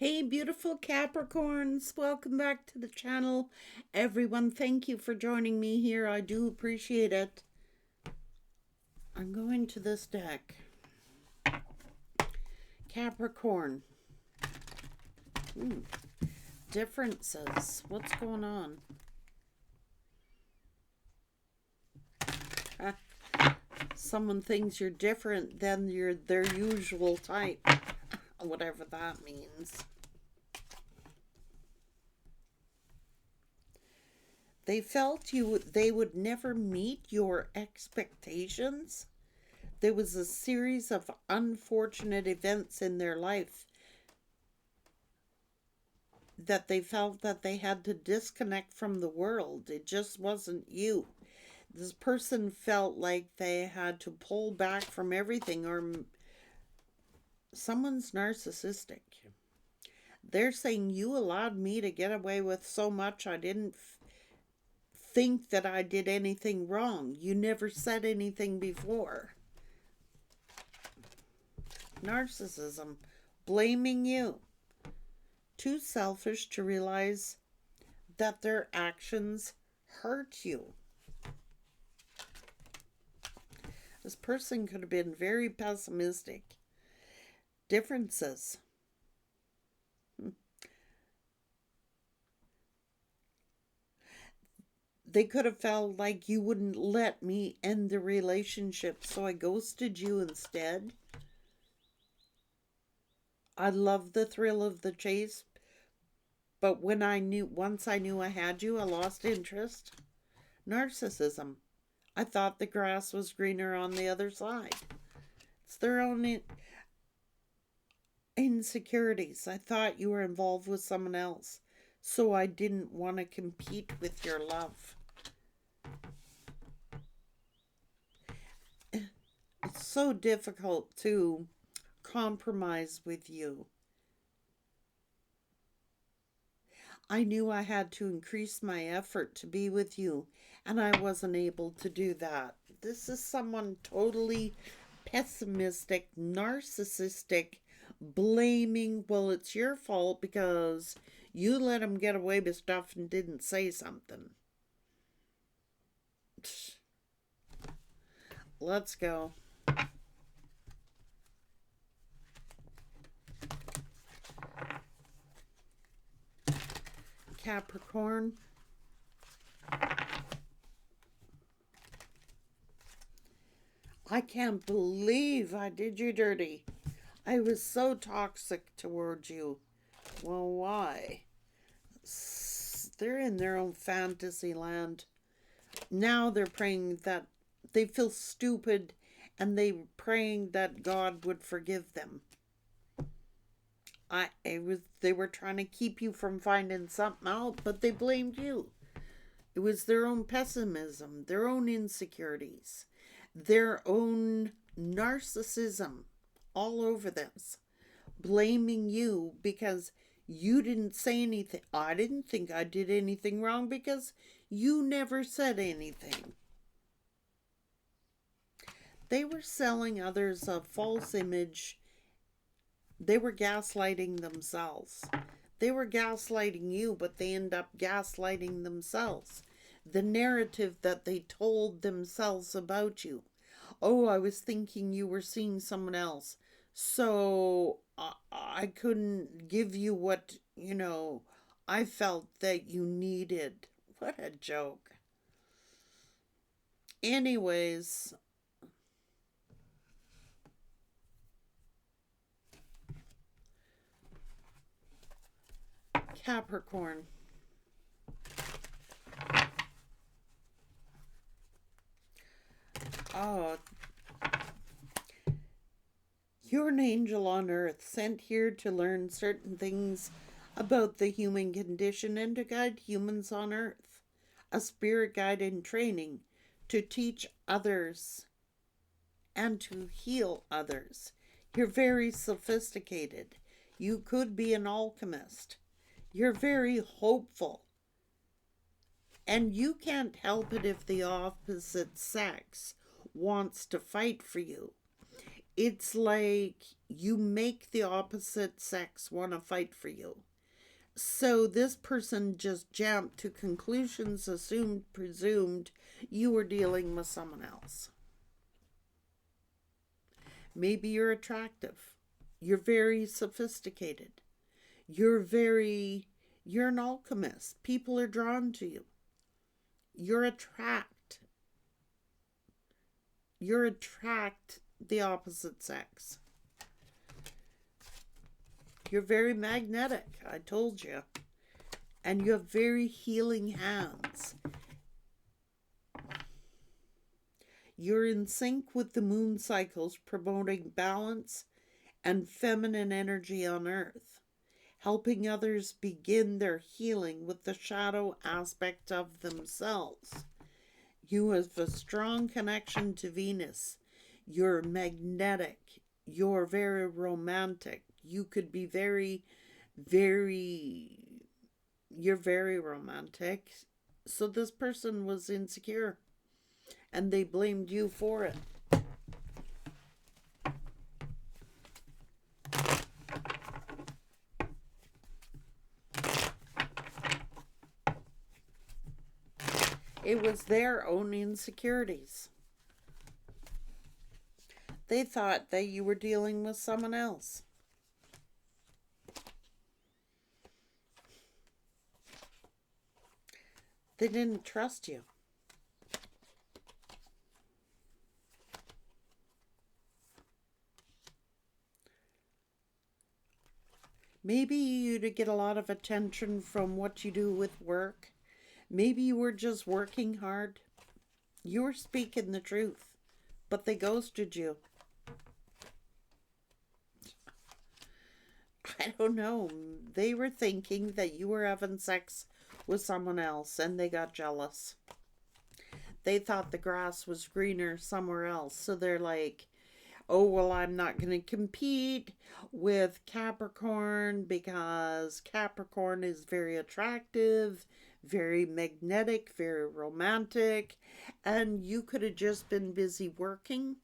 Hey, beautiful Capricorns. Welcome back to the channel. Everyone, thank you for joining me here. I do appreciate it. I'm going to this deck. Capricorn. Differences. What's going on? Someone thinks you're different than their usual type. Whatever that means. They felt they would never meet your expectations. There was a series of unfortunate events in their life that they felt that they had to disconnect from the world. It just wasn't you. This person felt like they had to pull back from everything, or someone's narcissistic. They're saying, you allowed me to get away with so much. I didn't think that I did anything wrong. You never said anything before. Narcissism, blaming you. Too selfish to realize that their actions hurt you. This person could have been very pessimistic. Differences. They could have felt like you wouldn't let me end the relationship, so I ghosted you instead. I love the thrill of the chase, but once I knew I had you, I lost interest. Narcissism. I thought the grass was greener on the other side. It's their own insecurities. I thought you were involved with someone else, so I didn't want to compete with your love. It's so difficult to compromise with you. I knew I had to increase my effort to be with you, and I wasn't able to do that. This is someone totally pessimistic, narcissistic, blaming, well, it's your fault because you let him get away with stuff and didn't say something. Let's go. Capricorn. I can't believe I did you dirty. I was so toxic towards you. Well, why? They're in their own fantasy land. Now they're praying that they feel stupid, and they're praying that God would forgive them. They were trying to keep you from finding something out, but they blamed you. It was their own pessimism, their own insecurities, their own narcissism all over this, blaming you because you didn't say anything. I didn't think I did anything wrong because you never said anything. They were selling others a false image. They were gaslighting themselves. They were gaslighting you, but they end up gaslighting themselves. The narrative that they told themselves about you. Oh, I was thinking you were seeing someone else, so I couldn't give you what, I felt that you needed. What a joke. Anyways, Capricorn. Oh, you're an angel on earth, sent here to learn certain things about the human condition and to guide humans on earth. A spirit guide in training to teach others and to heal others. You're very sophisticated. You could be an alchemist. You're very hopeful. And you can't help it if the opposite sex wants to fight for you. It's like you make the opposite sex want to fight for you. So this person just jumped to conclusions, assumed, presumed you were dealing with someone else. Maybe you're attractive. You're very sophisticated. You're an alchemist. People are drawn to you. You're attract the opposite sex. You're very magnetic, I told you. And you have very healing hands. You're in sync with the moon cycles, promoting balance and feminine energy on Earth, helping others begin their healing with the shadow aspect of themselves. You have a strong connection to Venus. You're magnetic. You're very romantic. You could be you're very romantic. So this person was insecure, and they blamed you for it. It was their own insecurities. They thought that you were dealing with someone else. They didn't trust you. Maybe you to get a lot of attention from what you do with work. Maybe you were just working hard. You were speaking the truth, but they ghosted you. I don't know. They were thinking that you were having sex with someone else, and they got jealous. They thought the grass was greener somewhere else, so they're like, oh, well, I'm not going to compete with Capricorn because Capricorn is very attractive, very magnetic, very romantic, and you could have just been busy working,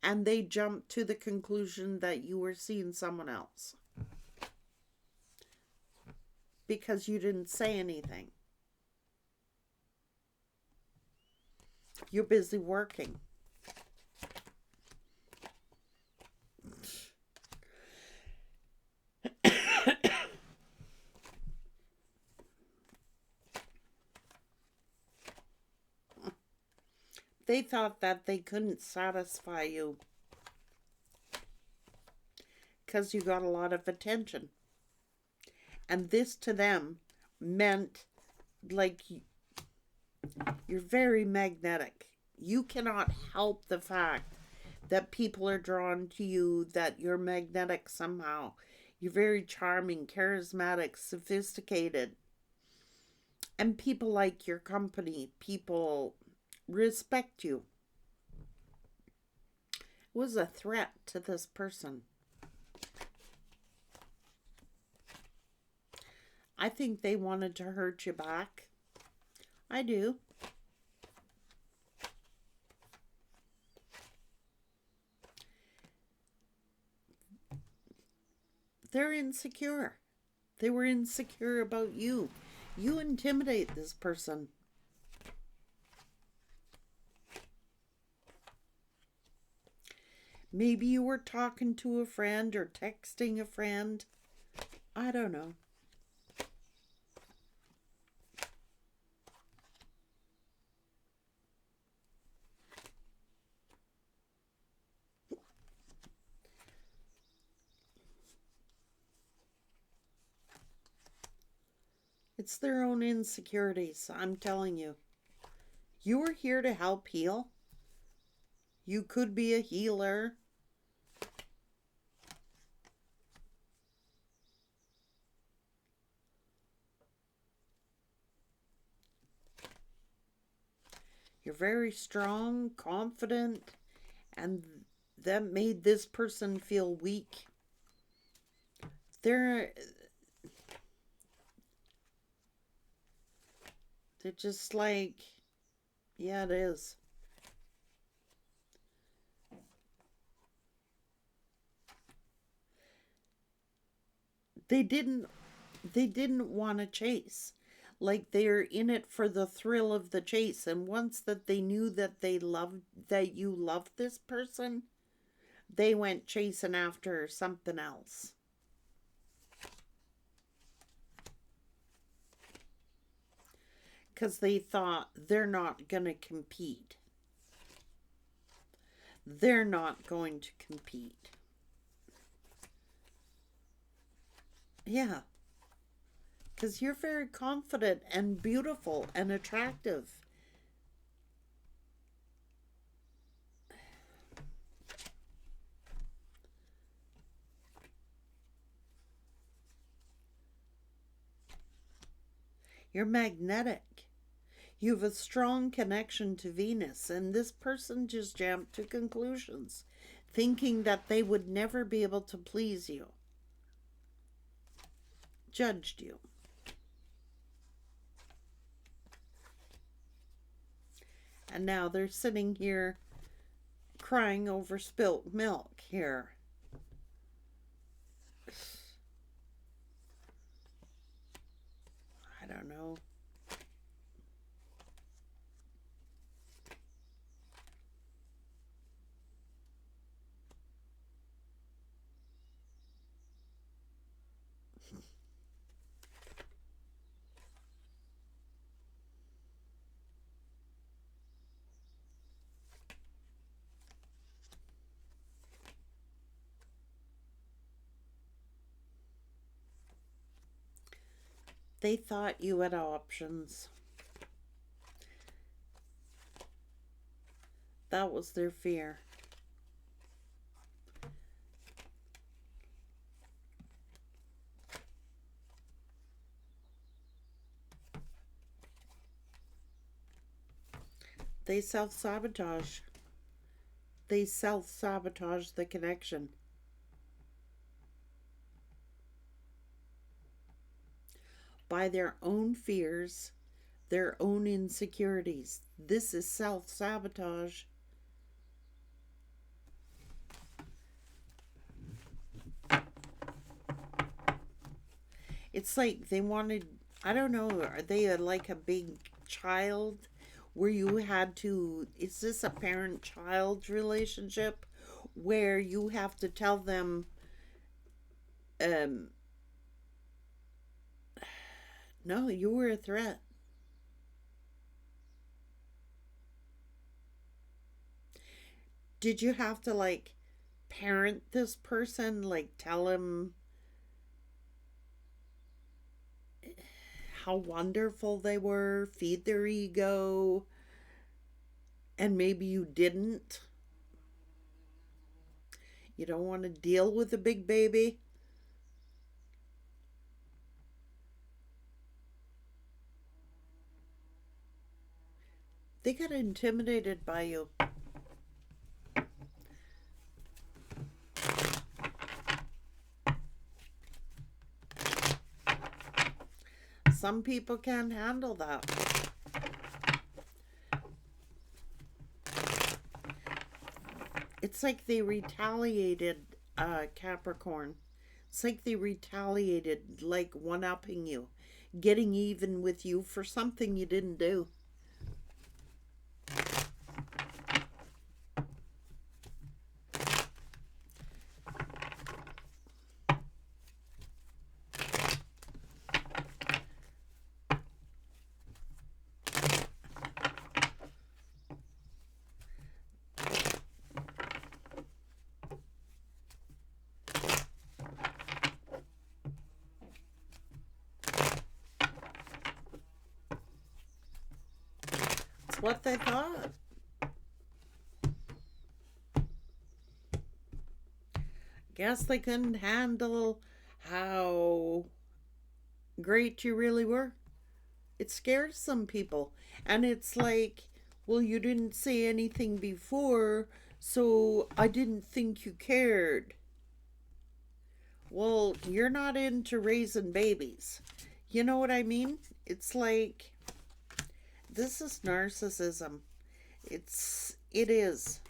and they jumped to the conclusion that you were seeing someone else because you didn't say anything. You're busy working. They thought that they couldn't satisfy you because you got a lot of attention. And this to them meant like you're very magnetic. You cannot help the fact that people are drawn to you, that you're magnetic somehow. You're very charming, charismatic, sophisticated. And people like your company. People respect you. It was a threat to this person. I think they wanted to hurt you back. I do. They're insecure. They were insecure about you. You intimidate this person. Maybe you were talking to a friend or texting a friend. I don't know. It's their own insecurities, I'm telling you. You are here to help heal. You could be a healer. You're very strong, confident, and that made this person feel weak. They're just like, yeah, it is. They didn't want to chase. Like, they're in it for the thrill of the chase, and once that they knew that you loved this person, they went chasing after something else. Because they thought they're not going to compete. They're not going to compete. Yeah. Because you're very confident and beautiful and attractive. You're magnetic. You have a strong connection to Venus, and this person just jumped to conclusions, thinking that they would never be able to please you. Judged you. And now they're sitting here crying over spilt milk here. I don't know. They thought you had options. That was their fear. They self-sabotage. They self-sabotage the connection. By their own fears, their own insecurities. This is self-sabotage. It's like they wanted, I don't know, are they like a big child where you had to, is this a parent-child relationship where you have to tell them, no, you were a threat. Did you have to like parent this person, like tell him how wonderful they were, feed their ego, and maybe you didn't? You don't want to deal with a big baby? They got intimidated by you. Some people can't handle that. It's like they retaliated, Capricorn. It's like they retaliated, like one-upping you, getting even with you for something you didn't do. It's what they thought. Guess they couldn't handle how great you really were. It scares some people. And it's like, well, you didn't say anything before, so I didn't think you cared. Well, you're not into raising babies. You know what I mean? It's like, this is narcissism. It is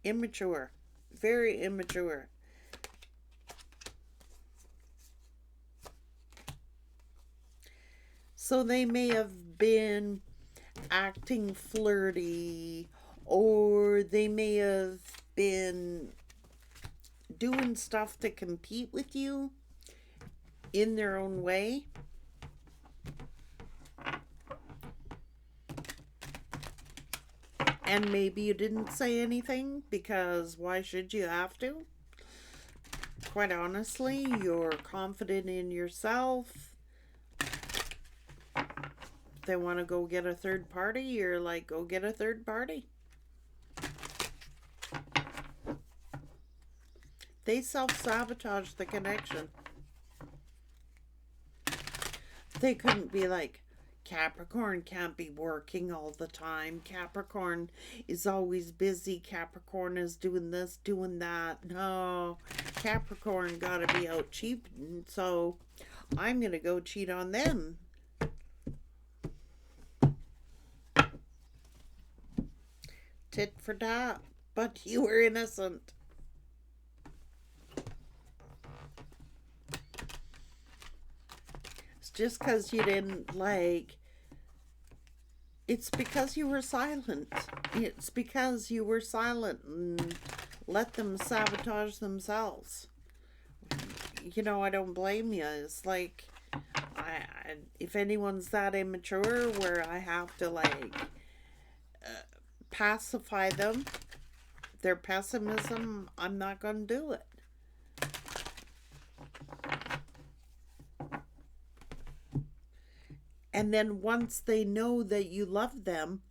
immature. Very immature. So they may have been acting flirty, or they may have been doing stuff to compete with you in their own way. And maybe you didn't say anything, because why should you have to? Quite honestly, you're confident in yourself. If they want to go get a third party, you're like, go get a third party. They self-sabotage the connection. They couldn't be like, Capricorn can't be working all the time. Capricorn is always busy. Capricorn is doing this, doing that. No, Capricorn gotta be out cheating, so I'm gonna go cheat on them. Tit for tat, but you were innocent. It's just because you didn't like. It's because you were silent. It's because you were silent and let them sabotage themselves. You know, I don't blame you. It's like, if anyone's that immature where I have to like pacify them, their pessimism, I'm not going to do it. And then once they know that you love them,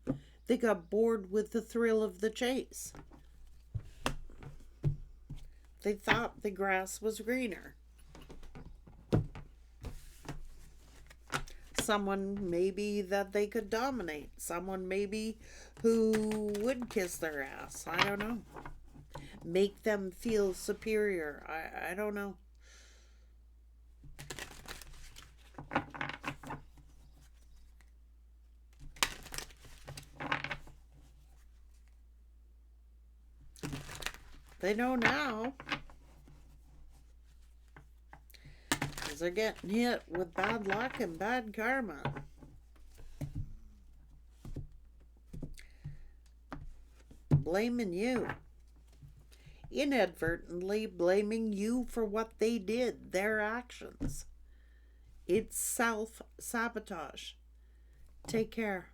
they got bored with the thrill of the chase. They thought the grass was greener. Someone maybe that they could dominate. Someone maybe who would kiss their ass. I don't know. Make them feel superior. I don't know. They know now. Because they're getting hit with bad luck and bad karma. Blaming you. Inadvertently blaming you for what they did, their actions. It's self-sabotage. Take care.